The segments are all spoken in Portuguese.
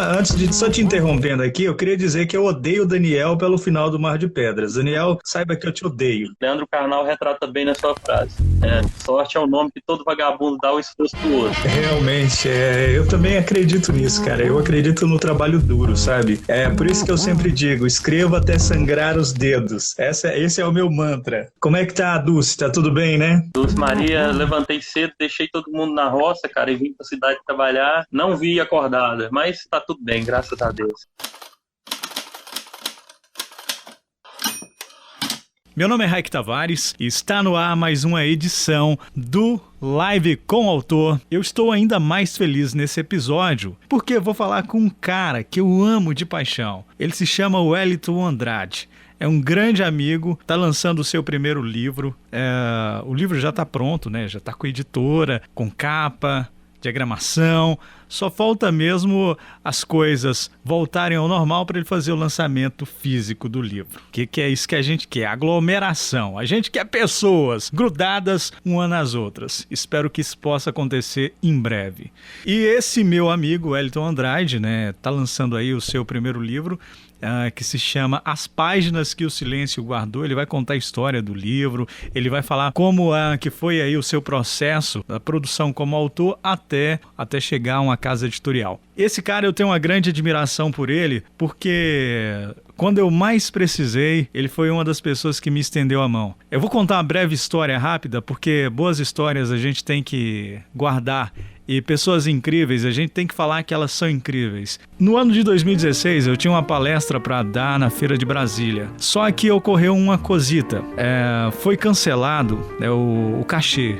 Antes de só te interrompendo aqui, eu queria dizer que eu odeio o Daniel pelo final do Mar de Pedras. Daniel, saiba que eu te odeio. Leandro Carnal retrata bem na sua frase. Sorte é o nome que todo vagabundo dá ao esforço do outro. Realmente, eu também acredito nisso, cara. Eu acredito no trabalho duro, sabe? É por isso que eu sempre digo, escreva até sangrar os dedos. Esse é o meu mantra. Como é que tá a Dulce? Tá tudo bem, né? Dulce Maria, levantei cedo, deixei todo mundo na roça, cara, e vim pra cidade trabalhar. Não vi acordada, mas tá tudo bem, graças a Deus. Meu nome é Raik Tavares e está no ar mais uma edição do Live com o Autor. Eu estou ainda mais feliz nesse episódio porque eu vou falar com um cara que eu amo de paixão. Ele se chama Wellington Andrade. É um grande amigo, está lançando o seu primeiro livro. O livro já está pronto, né? Já está com editora, com capa, diagramação. Só falta mesmo as coisas voltarem ao normal para ele fazer o lançamento físico do livro. Que é isso que a gente quer? Aglomeração. A gente quer pessoas grudadas uma nas outras. Espero que isso possa acontecer em breve. E esse meu amigo, Wellington Andrade, né, tá lançando aí o seu primeiro livro, que se chama As Páginas que o Silêncio Guardou. Ele vai contar a história do livro, ele vai falar como que foi aí o seu processo da produção como autor até chegar a uma casa editorial. Esse cara, eu tenho uma grande admiração por ele, porque quando eu mais precisei, ele foi uma das pessoas que me estendeu a mão. Eu vou contar uma breve história rápida, porque boas histórias a gente tem que guardar. E pessoas incríveis, a gente tem que falar que elas são incríveis. No ano de 2016, eu tinha uma palestra para dar na Feira de Brasília. Só que ocorreu uma cosita. Foi cancelado o cachê.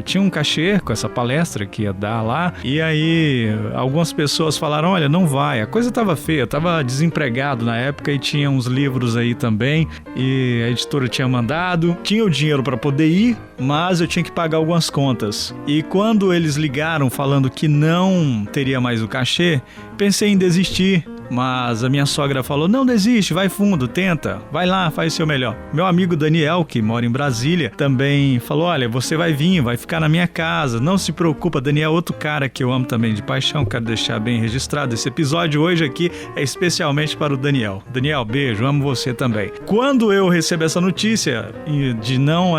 Tinha um cachê com essa palestra que ia dar lá, e aí algumas pessoas falaram, olha, não vai, a coisa tava feia, eu tava desempregado na época e tinha uns livros aí também, e a editora tinha mandado, tinha o dinheiro para poder ir, mas eu tinha que pagar algumas contas. E quando eles ligaram falando que não teria mais o cachê, pensei em desistir. Mas a minha sogra falou, não desiste, vai fundo, tenta, vai lá, faz o seu melhor. Meu amigo Daniel, que mora em Brasília, também falou, olha, você vai vir, vai ficar na minha casa, não se preocupa. Daniel é outro cara que eu amo também de paixão, quero deixar bem registrado. Esse episódio hoje aqui é especialmente para o Daniel. Daniel, beijo, amo você também. Quando eu recebo essa notícia de não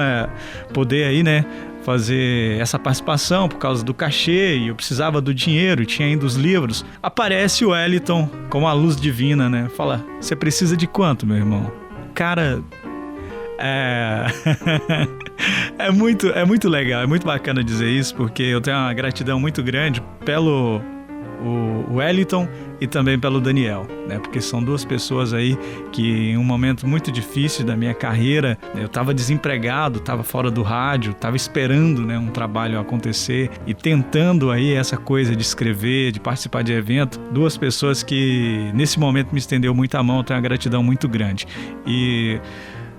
poder aí, né, fazer essa participação por causa do cachê, e eu precisava do dinheiro, e tinha ainda os livros, aparece o Wellington com a luz divina, né? Fala, você precisa de quanto, meu irmão? Cara, é muito legal, é muito bacana dizer isso, porque eu tenho uma gratidão muito grande pelo o Wellington e também pelo Daniel, né? Porque são duas pessoas aí que em um momento muito difícil da minha carreira, eu estava desempregado, estava fora do rádio, estava esperando, né, um trabalho acontecer e tentando aí essa coisa de escrever, de participar de evento. Duas pessoas que nesse momento me estendeu muito a mão, eu tenho uma gratidão muito grande. E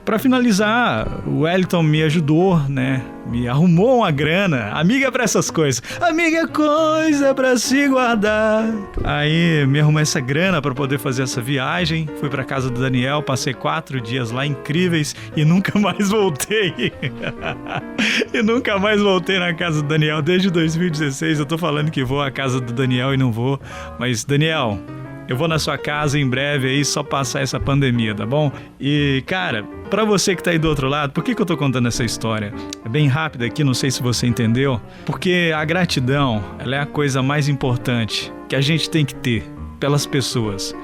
para finalizar, o Wellington me ajudou, né? Me arrumou uma grana. Amiga para essas coisas. Amiga é coisa para se guardar. Aí me arrumou essa grana para poder fazer essa viagem. Fui para casa do Daniel, passei 4 dias lá incríveis e nunca mais voltei. E nunca mais voltei na casa do Daniel. Desde 2016 eu tô falando que vou à casa do Daniel e não vou. Mas, Daniel, eu vou na sua casa em breve aí, só passar essa pandemia, tá bom? E, cara, pra você que tá aí do outro lado, por que eu tô contando essa história? É bem rápida aqui, não sei se você entendeu. Porque a gratidão, ela é a coisa mais importante que a gente tem que ter pelas pessoas.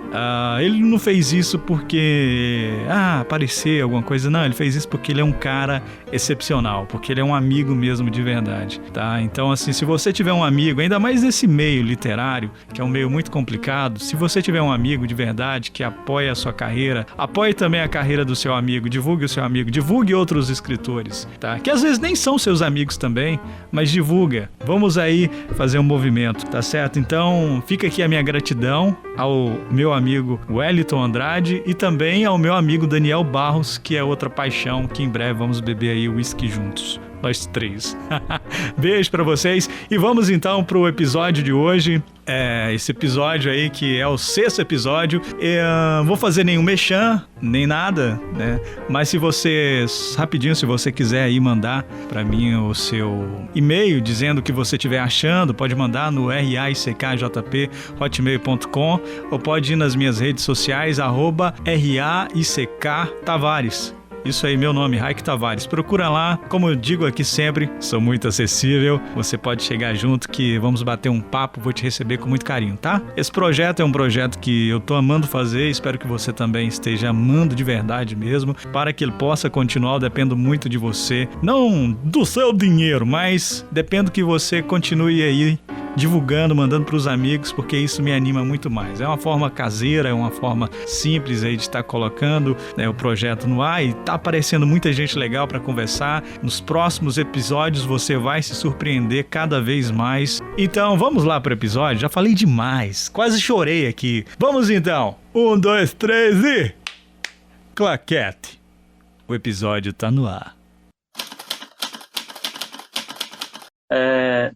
Ele não fez isso porque apareceu alguma coisa, não, ele fez isso porque ele é um cara excepcional, porque ele é um amigo mesmo de verdade, tá? Então, assim, se você tiver um amigo, ainda mais nesse meio literário, que é um meio muito complicado, se você tiver um amigo de verdade que apoia a sua carreira, apoie também a carreira do seu amigo, divulgue o seu amigo, divulgue outros escritores, tá? Que às vezes nem são seus amigos também, mas divulga. Vamos aí fazer um movimento, tá certo? Então, fica aqui a minha gratidão ao meu amigo Wellington Andrade e também ao meu amigo Daniel Barros, que é outra paixão, que em breve vamos beber aí o whisky juntos. nós três. Beijo pra vocês e vamos então pro episódio de hoje. Esse episódio aí que é o 6º episódio. Vou fazer nenhum merchan, nem nada, né? Mas se você, rapidinho, se você quiser aí mandar pra mim o seu e-mail dizendo o que você estiver achando, pode mandar no raickjp@hotmail.com ou pode ir nas minhas redes sociais, @RAICK_Tavares. Isso aí, meu nome, Raik Tavares. Procura lá, como eu digo aqui sempre, sou muito acessível. Você pode chegar junto que vamos bater um papo, vou te receber com muito carinho, tá? Esse projeto é um projeto que eu tô amando fazer, espero que você também esteja amando de verdade mesmo. Para que ele possa continuar, eu dependo muito de você. Não do seu dinheiro, mas dependo que você continue aí divulgando, mandando para os amigos, porque isso me anima muito mais. É uma forma caseira, é uma forma simples aí de estar colocando, né, o projeto no ar, e tá aparecendo muita gente legal para conversar. Nos próximos episódios você vai se surpreender cada vez mais. Então vamos lá pro episódio. Já falei demais, quase chorei aqui. Vamos então. 1, 2, 3 e... claquete. O episódio tá no ar.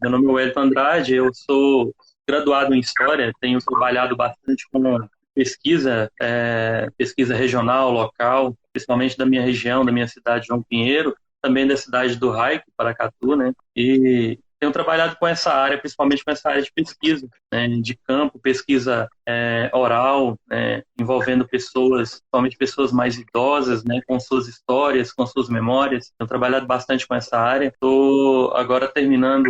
Meu nome é Wellington Andrade, eu sou graduado em História, tenho trabalhado bastante com pesquisa regional, local, principalmente da minha região, da minha cidade, João Pinheiro, também da cidade do Raik, Paracatu, né? E tenho trabalhado com essa área, principalmente com essa área de pesquisa, né, de campo, pesquisa oral, envolvendo pessoas, principalmente pessoas mais idosas, né, com suas histórias, com suas memórias. Tenho trabalhado bastante com essa área. Estou agora terminando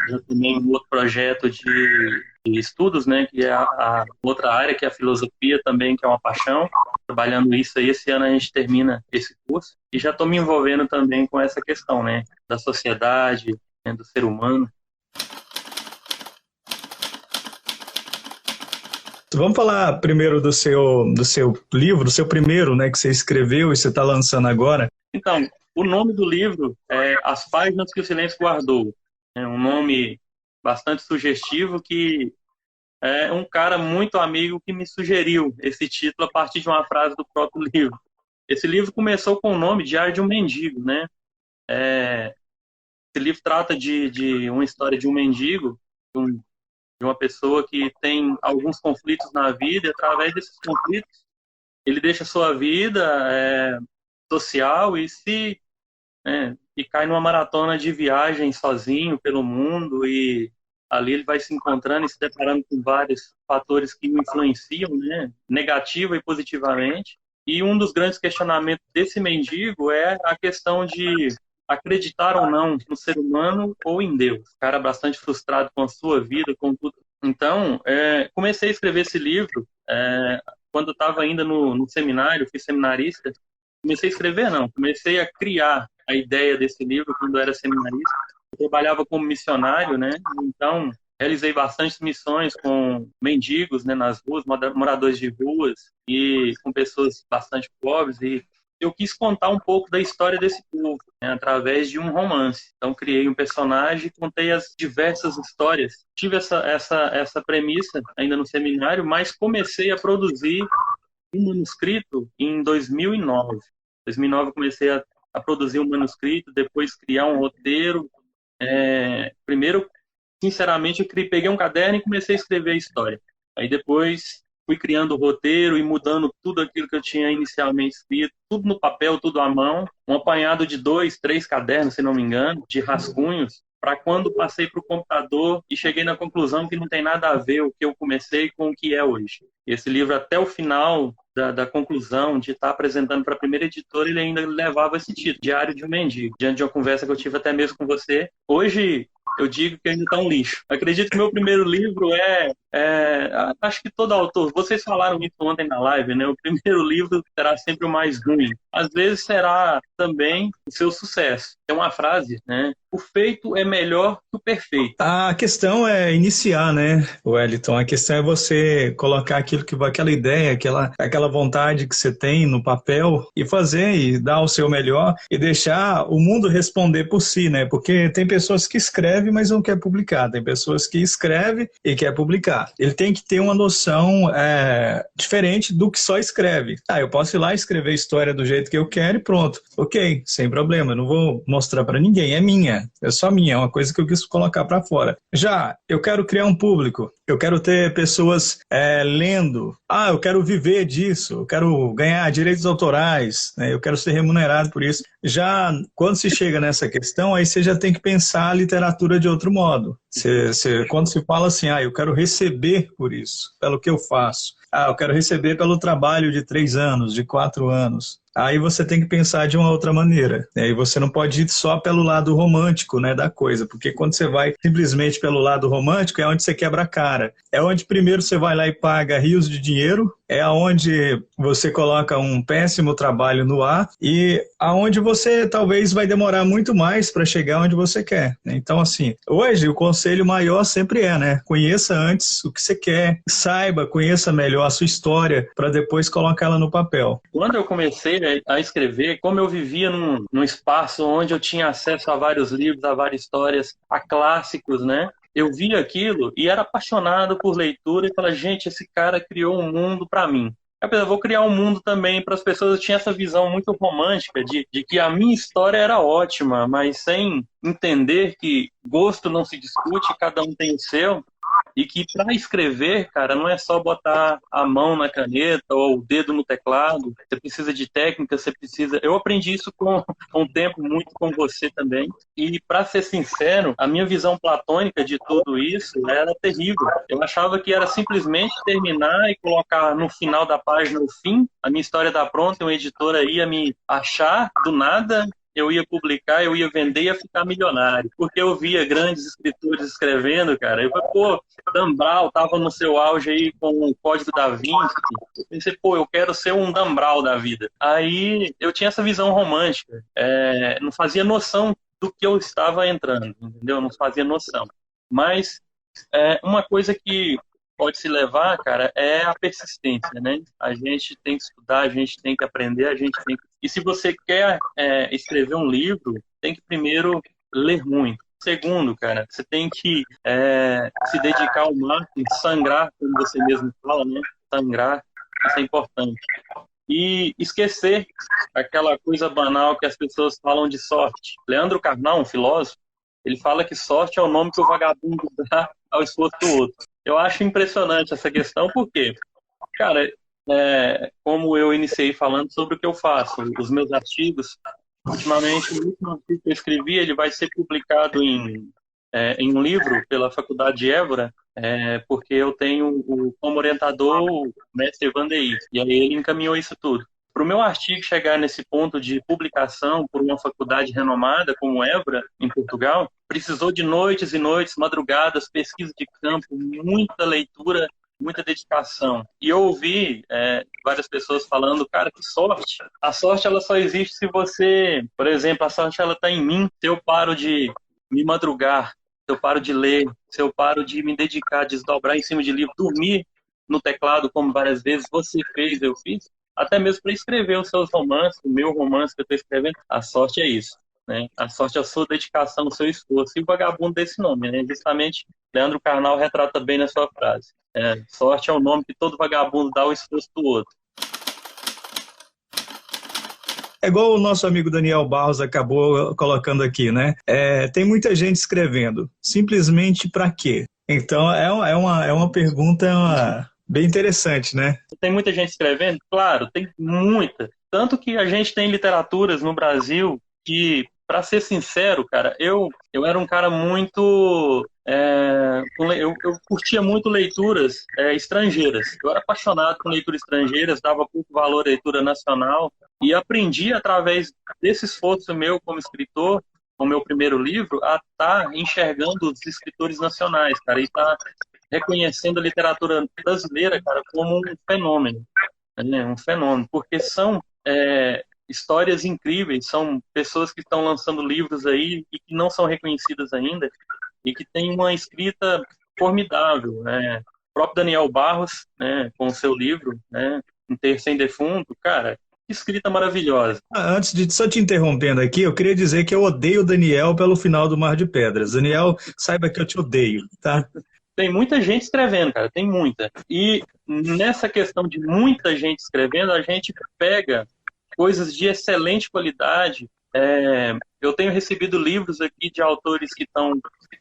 já também um outro projeto de estudos, né, que é a outra área, que é a filosofia também, que é uma paixão. Trabalhando isso aí, esse ano a gente termina esse curso. E já estou me envolvendo também com essa questão, né, da sociedade, do ser humano. Vamos falar primeiro do seu livro, do seu primeiro, né, que você escreveu e você está lançando agora. Então, o nome do livro é As Páginas que o Silêncio Guardou. É um nome bastante sugestivo, que é um cara muito amigo que me sugeriu esse título a partir de uma frase do próprio livro. Esse livro começou com o nome Diário de um Mendigo, né? Esse livro trata de uma história de um mendigo, de uma pessoa que tem alguns conflitos na vida, e através desses conflitos ele deixa a sua vida social e cai numa maratona de viagem sozinho pelo mundo, e ali ele vai se encontrando e se deparando com vários fatores que o influenciam, né, negativa e positivamente. E um dos grandes questionamentos desse mendigo é a questão de acreditar ou não no ser humano ou em Deus. Cara bastante frustrado com a sua vida, com tudo. Então, comecei a escrever esse livro quando eu estava ainda no seminário, fui seminarista. Comecei a criar a ideia desse livro quando eu era seminarista. Eu trabalhava como missionário, né? Então, realizei bastantes missões com mendigos, né, nas ruas, moradores de ruas e com pessoas bastante pobres, e eu quis contar um pouco da história desse povo, né, através de um romance. Então, criei um personagem e contei as diversas histórias. Tive essa premissa ainda no seminário, mas comecei a produzir um manuscrito em 2009. Em 2009 eu comecei a produzir um manuscrito, depois criar um roteiro. Primeiro, sinceramente, eu peguei um caderno e comecei a escrever a história. Aí depois fui criando o roteiro e mudando tudo aquilo que eu tinha inicialmente escrito, tudo no papel, tudo à mão, um apanhado de 2, 3 cadernos, se não me engano, de rascunhos, para quando passei para o computador e cheguei na conclusão que não tem nada a ver o que eu comecei com o que é hoje. Esse livro, até o final da conclusão, de estar apresentando para a primeira editora, ele ainda levava esse título, Diário de um Mendigo, diante de uma conversa que eu tive até mesmo com você. Hoje, eu digo que ainda está um lixo. Acredito que meu primeiro livro acho que todo autor, vocês falaram isso ontem na live, né? O primeiro livro será sempre o mais ruim. Às vezes será também o seu sucesso. Tem uma frase, né? O feito é melhor que o perfeito. A questão é iniciar, né, Wellington? A questão é você colocar aquela ideia, aquela vontade que você tem no papel e fazer e dar o seu melhor e deixar o mundo responder por si, né? Porque tem pessoas que escrevem, mas não quer publicar. Tem pessoas que escrevem e quer publicar. Ele tem que ter uma noção diferente do que só escreve. Eu posso ir lá e escrever a história do jeito jeito que eu quero e pronto. Ok, sem problema, eu não vou mostrar para ninguém, é minha, é só minha, é uma coisa que eu quis colocar para fora. Já, eu quero criar um público, eu quero ter pessoas lendo, eu quero viver disso, eu quero ganhar direitos autorais, né? Eu quero ser remunerado por isso. Já, quando se chega nessa questão, aí você já tem que pensar a literatura de outro modo. Quando se fala assim, eu quero receber por isso, pelo que eu faço. Eu quero receber pelo trabalho de 3 anos, de 4 anos. Aí você tem que pensar de uma outra maneira, né? E você não pode ir só pelo lado romântico, né, da coisa, porque quando você vai simplesmente pelo lado romântico é onde você quebra a cara. É onde primeiro você vai lá e paga rios de dinheiro, é aonde você coloca um péssimo trabalho no ar e aonde você talvez vai demorar muito mais para chegar onde você quer, né? Então, assim, hoje o conselho maior sempre né? Conheça antes o que você quer, saiba, conheça melhor a sua história para depois colocá-la no papel. Quando eu comecei a escrever, como eu vivia num espaço onde eu tinha acesso a vários livros, a várias histórias, a clássicos, né? Eu via aquilo e era apaixonado por leitura e falava, gente, esse cara criou um mundo para mim. Eu vou criar um mundo também para as pessoas. Eu tinha essa visão muito romântica de que a minha história era ótima, mas sem entender que gosto não se discute, cada um tem o seu. E que para escrever, cara, não é só botar a mão na caneta ou o dedo no teclado. Você precisa de técnica, você precisa... Eu aprendi isso com o tempo, muito com você também. E, para ser sincero, a minha visão platônica de tudo isso era terrível. Eu achava que era simplesmente terminar e colocar no final da página o fim, a minha história tá pronta, uma editora ia me achar do nada, eu ia publicar, eu ia vender e ia ficar milionário. Porque eu via grandes escritores escrevendo, cara. Eu falei, Dan Brown tava no seu auge aí com o Código da Vinci. Eu pensei, eu quero ser um Dan Brown da vida. Aí eu tinha essa visão romântica. Não fazia noção do que eu estava entrando, entendeu? Não fazia noção. Mas uma coisa que pode se levar, cara, é a persistência, né? A gente tem que estudar, a gente tem que aprender, a gente tem que... E se você quer escrever um livro, tem que primeiro ler muito. Segundo, cara, você tem que se dedicar ao máximo, sangrar, como você mesmo fala, né? Sangrar, isso é importante. E esquecer aquela coisa banal que as pessoas falam de sorte. Leandro Carnal, um filósofo, ele fala que sorte é o nome que o vagabundo dá ao esforço do outro. Eu acho impressionante essa questão, porque, cara, como eu iniciei falando sobre o que eu faço, os meus artigos, ultimamente, o último artigo que eu escrevi, ele vai ser publicado em um livro pela Faculdade de Évora, porque eu tenho como orientador o mestre Vandeir, e aí ele encaminhou isso tudo. Para o meu artigo chegar nesse ponto de publicação por uma faculdade renomada como Évora, em Portugal, precisou de noites e noites, madrugadas, pesquisa de campo, muita leitura, muita dedicação. E eu ouvi várias pessoas falando, cara, que sorte. A sorte ela só existe se você, por exemplo, a sorte ela está em mim. Se eu paro de me madrugar, se eu paro de ler, se eu paro de me dedicar, desdobrar em cima de livro, dormir no teclado, como várias vezes você fez, eu fiz, até mesmo para escrever os seus romances, o meu romance que eu estou escrevendo, a sorte é isso, né? A sorte é a sua dedicação, o seu esforço. E o vagabundo desse nome, né? Justamente, Leandro Carnal retrata bem na sua frase. Sorte é o nome que todo vagabundo dá ao esforço do outro. É igual o nosso amigo Daniel Barros acabou colocando aqui, né? Tem muita gente escrevendo. Simplesmente para quê? Então, é uma pergunta bem interessante, né? Tem muita gente escrevendo? Claro, tem muita. Tanto que a gente tem literaturas no Brasil que, para ser sincero, cara, eu era um cara muito... eu curtia muito leituras estrangeiras. Eu era apaixonado por leituras estrangeiras, dava pouco valor à leitura nacional e aprendi, através desse esforço meu como escritor, com o meu primeiro livro, a estar enxergando os escritores nacionais, cara, e estar reconhecendo a literatura brasileira, cara, como um fenômeno, né? Um fenômeno, porque são histórias incríveis, são pessoas que estão lançando livros aí e que não são reconhecidas ainda e que têm uma escrita formidável, né? O próprio Daniel Barros, né, com o seu livro, né, Um Terço Sem Defunto, cara, que escrita maravilhosa. Antes de só te interrompendo aqui, eu queria dizer que eu odeio o Daniel pelo final do Mar de Pedras. Daniel, saiba que eu te odeio, tá? Tem muita gente escrevendo, cara, tem muita. E nessa questão de muita gente escrevendo, a gente pega coisas de excelente qualidade. Eu tenho recebido livros aqui de autores que estão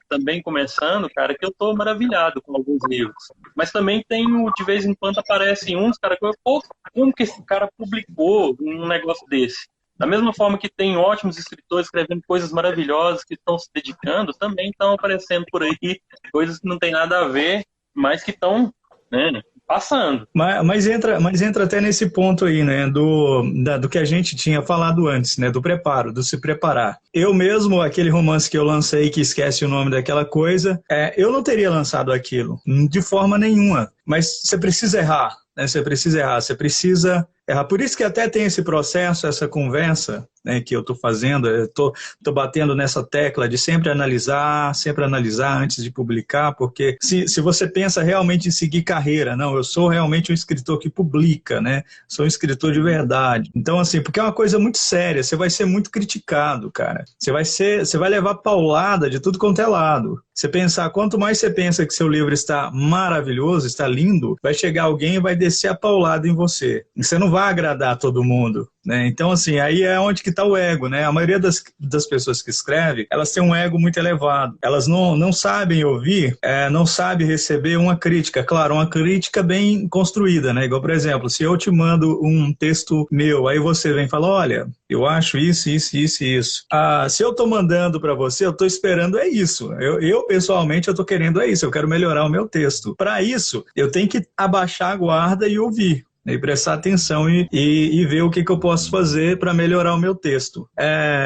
também começando, cara, que eu tô maravilhado com alguns livros. Mas também tenho, de vez em quando, aparecem uns, cara, que eu, pô, como que esse cara publicou um negócio desse? Da mesma forma que tem ótimos escritores escrevendo coisas maravilhosas que estão se dedicando, também estão aparecendo por aí coisas que não tem nada a ver, mas que estão, né, passando. Mas entra até nesse ponto aí, né, do que a gente tinha falado antes, né, do preparo, do se preparar. Eu mesmo, aquele romance que eu lancei, que esquece o nome daquela coisa, eu não teria lançado aquilo, de forma nenhuma. Mas você precisa errar, né, você precisa errar. Por isso que até tem esse processo, essa conversa, né, que eu estou fazendo, eu estou batendo nessa tecla de sempre analisar antes de publicar, porque se você pensa realmente em seguir carreira, não, eu sou realmente um escritor que publica, né, sou um escritor de verdade. Então, assim, porque é uma coisa muito séria, você vai ser muito criticado, cara. Você vai levar paulada de tudo quanto é lado. Você pensar, quanto mais você pensa que seu livro está maravilhoso, está lindo, vai chegar alguém e vai descer a paulada em você. E você não vai agradar a todo mundo, né? Então, assim, aí é onde que está o ego, né? A maioria das pessoas que escrevem, elas têm um ego muito elevado. Elas não sabem ouvir, não sabem receber uma crítica. Claro, uma crítica bem construída, né? Igual, por exemplo, se eu te mando um texto meu, aí você vem e fala, olha, eu acho isso. Se eu estou mandando para você, eu estou esperando isso. Eu pessoalmente, eu estou querendo isso. Eu quero melhorar o meu texto. Para isso, eu tenho que abaixar a guarda e ouvir. E prestar atenção e ver o que eu posso fazer para melhorar o meu texto.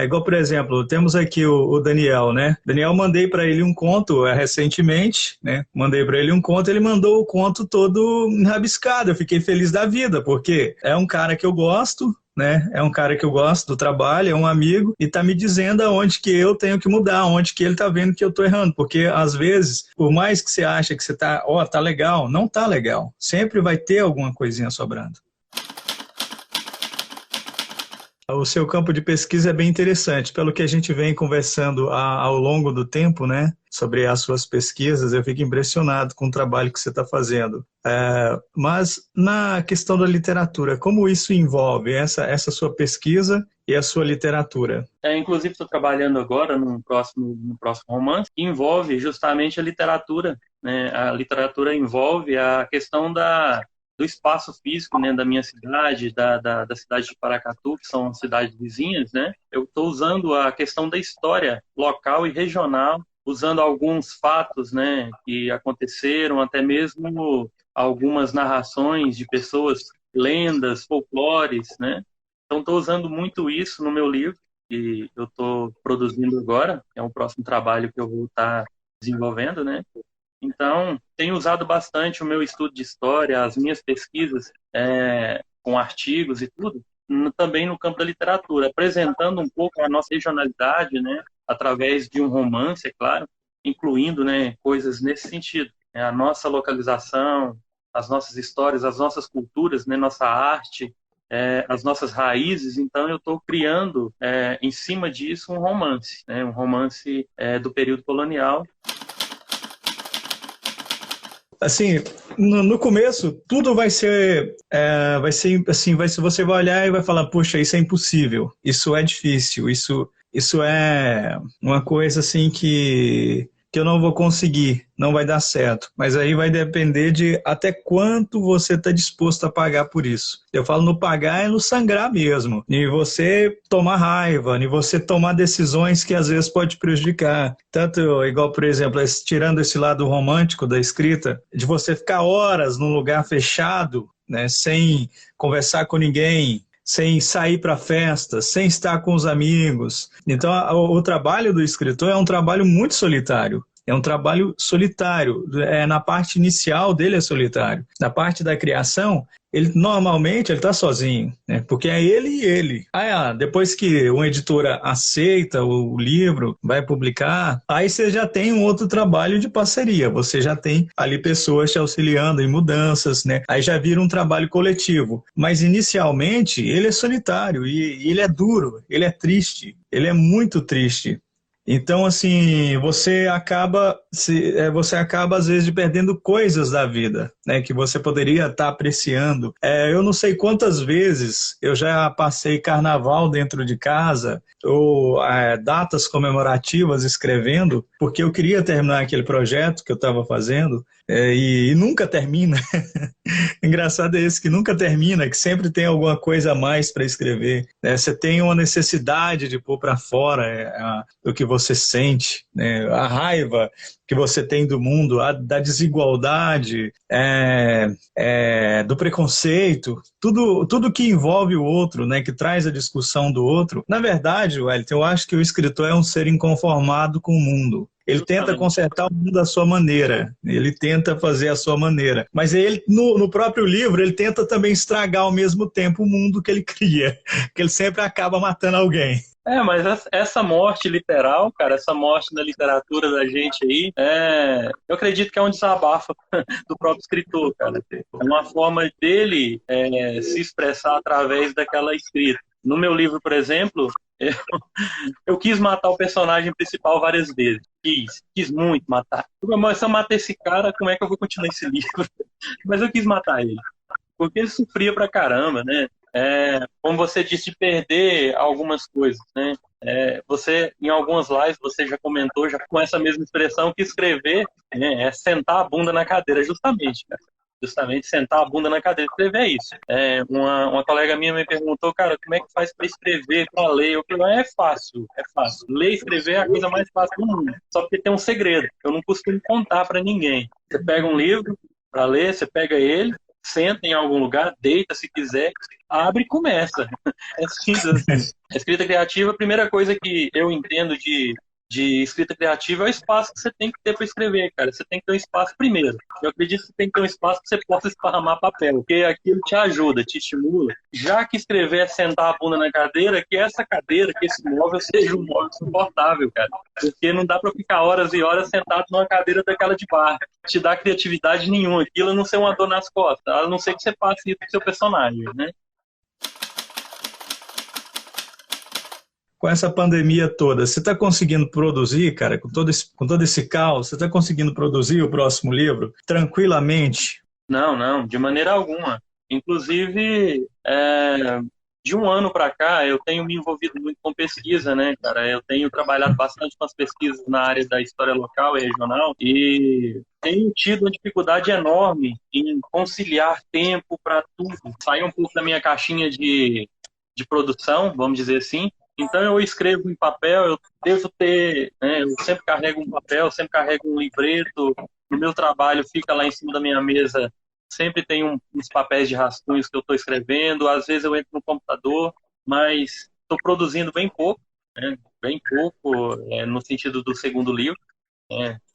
Igual, por exemplo, temos aqui o Daniel, né? Daniel, mandei para ele um conto recentemente, né? Mandei para ele um conto, ele mandou o conto todo rabiscado. Eu fiquei feliz da vida, porque é um cara que eu gosto, né? É um cara que eu gosto do trabalho, é um amigo, e tá me dizendo aonde que eu tenho que mudar, onde que ele tá vendo que eu tô errando, porque às vezes, por mais que você acha que você tá legal, não tá legal. Sempre vai ter alguma coisinha sobrando. O seu campo de pesquisa é bem interessante, pelo que a gente vem conversando ao longo do tempo, né, sobre as suas pesquisas, eu fico impressionado com o trabalho que você está fazendo. Mas na questão da literatura, como isso envolve essa sua pesquisa e a sua literatura? Inclusive, estou trabalhando agora no próximo romance, que envolve justamente a literatura, né? A literatura envolve a questão do espaço físico, né, da minha cidade, da cidade de Paracatu, que são cidades vizinhas, né? Eu estou usando a questão da história local e regional, usando alguns fatos, né, que aconteceram, até mesmo algumas narrações de pessoas, lendas, folclores, né? Então, estou usando muito isso no meu livro, que eu estou produzindo agora, é o próximo trabalho que eu vou estar desenvolvendo, né? Então, tenho usado bastante o meu estudo de história, as minhas pesquisas com artigos e tudo, também no campo da literatura, apresentando um pouco a nossa regionalidade, né, através de um romance, é claro, incluindo, né, coisas nesse sentido. A nossa localização, as nossas histórias, as nossas culturas, né, nossa arte, as nossas raízes. Então, eu estou criando, em cima disso, um romance, né, um romance do período colonial. Assim, no começo, tudo vai ser assim, você vai olhar e vai falar, poxa, isso é impossível, isso é difícil, isso é uma coisa assim que eu não vou conseguir, não vai dar certo. Mas aí vai depender de até quanto você está disposto a pagar por isso. Eu falo no pagar é no sangrar mesmo. E você tomar raiva, e você tomar decisões que às vezes pode prejudicar. Tanto, igual, por exemplo, tirando esse lado romântico da escrita, de você ficar horas num lugar fechado, né, sem conversar com ninguém, sem sair para festas, sem estar com os amigos. Então, o trabalho do escritor é um trabalho muito solitário. É um trabalho solitário. Na parte inicial dele é solitário. Na parte da criação, normalmente ele está sozinho, né? Porque é ele e ele. Depois que uma editora aceita o livro, vai publicar, aí você já tem um outro trabalho de parceria. Você já tem ali pessoas te auxiliando em mudanças, né? Aí já vira um trabalho coletivo. Mas inicialmente ele é solitário e ele é duro, ele é triste, ele é muito triste. Então, assim, você acaba às vezes perdendo coisas da vida, né, que você poderia estar apreciando. Eu não sei quantas vezes eu já passei carnaval dentro de casa ou datas comemorativas escrevendo, porque eu queria terminar aquele projeto que eu estava fazendo, e nunca termina. Engraçado é esse, que nunca termina, que sempre tem alguma coisa a mais para escrever, né? Você tem uma necessidade de pôr para fora do que você sente, né? A raiva que você tem do mundo, da desigualdade, do preconceito, tudo que envolve o outro, né? Que traz a discussão do outro. Na verdade, Wellington, eu acho que o escritor é um ser inconformado com o mundo. Ele tenta consertar o mundo à sua maneira, ele tenta fazer à sua maneira, mas ele, no próprio livro, ele tenta também estragar ao mesmo tempo o mundo que ele cria, que ele sempre acaba matando alguém. Mas essa morte literal, cara, essa morte na literatura da gente aí, eu acredito que é um desabafo do próprio escritor, cara. É uma forma dele se expressar através daquela escrita. No meu livro, por exemplo, eu quis matar o personagem principal várias vezes. Quis muito matar. Mas se eu matar esse cara, como é que eu vou continuar esse livro? Mas eu quis matar ele. Porque ele sofria pra caramba, né? Como você disse, de perder algumas coisas, né? Você, em algumas lives, você já comentou, já com essa mesma expressão, que escrever, né, é sentar a bunda na cadeira, justamente, cara. Justamente sentar a bunda na cadeira. Escrever é isso. Uma colega minha me perguntou, cara, como é que faz para escrever, para ler? Eu falei, é fácil. Ler e escrever é a coisa mais fácil do mundo. Só porque tem um segredo. Eu não costumo contar para ninguém. Você pega um livro para ler, você pega ele, senta em algum lugar, deita se quiser, abre e começa. É simples assim. A escrita criativa, a primeira coisa que eu entendo de escrita criativa é o espaço que você tem que ter para escrever, cara. Você tem que ter um espaço primeiro. Eu acredito que você tem que ter um espaço que você possa esparramar papel, porque aquilo te ajuda, te estimula. Já que escrever é sentar a bunda na cadeira, que essa cadeira, que esse móvel seja um móvel suportável, cara. Porque não dá para ficar horas e horas sentado numa cadeira daquela de bar. Te dá criatividade nenhuma. Aquilo a não ser uma dor nas costas, a não ser que você passe isso pro seu personagem, né? Com essa pandemia toda, você está conseguindo produzir, cara, com todo esse caos, você está conseguindo produzir o próximo livro tranquilamente? Não, de maneira alguma. Inclusive, de um ano para cá, eu tenho me envolvido muito com pesquisa, né, cara? Eu tenho trabalhado bastante com as pesquisas na área da história local e regional e tenho tido uma dificuldade enorme em conciliar tempo para tudo. Sair um pouco da minha caixinha de produção, vamos dizer assim. Então eu escrevo em papel, eu devo ter, né, eu sempre carrego um papel, sempre carrego um livreto, no meu trabalho fica lá em cima da minha mesa, sempre tem uns papéis de rascunhos que eu estou escrevendo, às vezes eu entro no computador, mas estou produzindo bem pouco, né, bem pouco no sentido do segundo livro,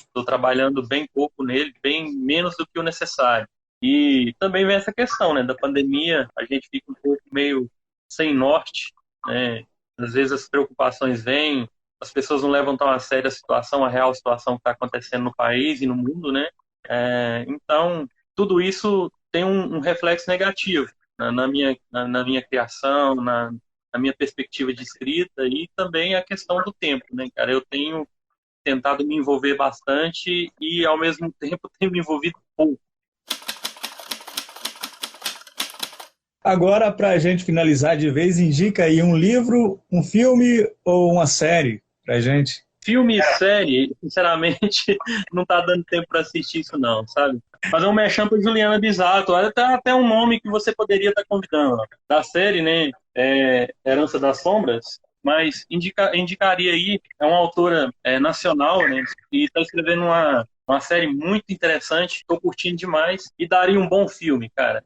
estou trabalhando bem pouco nele, bem menos do que o necessário. E também vem essa questão, né, da pandemia, a gente fica um pouco meio sem norte, né? Às vezes as preocupações vêm, as pessoas não levam tão a sério a real situação que está acontecendo no país e no mundo, né? Então, tudo isso tem um reflexo negativo na minha criação, na minha perspectiva de escrita e também a questão do tempo, né, cara? Eu tenho tentado me envolver bastante e, ao mesmo tempo, tenho me envolvido pouco. Agora, para a gente finalizar de vez, indica aí um livro, um filme ou uma série para a gente. Filme e série, sinceramente, não tá dando tempo para assistir isso não, sabe? Fazer um merchan para Juliana Bisato, até um nome que você poderia estar convidando. Da série, né, Herança das Sombras, mas indicaria aí, é uma autora nacional, né, e está escrevendo uma série muito interessante, estou curtindo demais, e daria um bom filme, cara.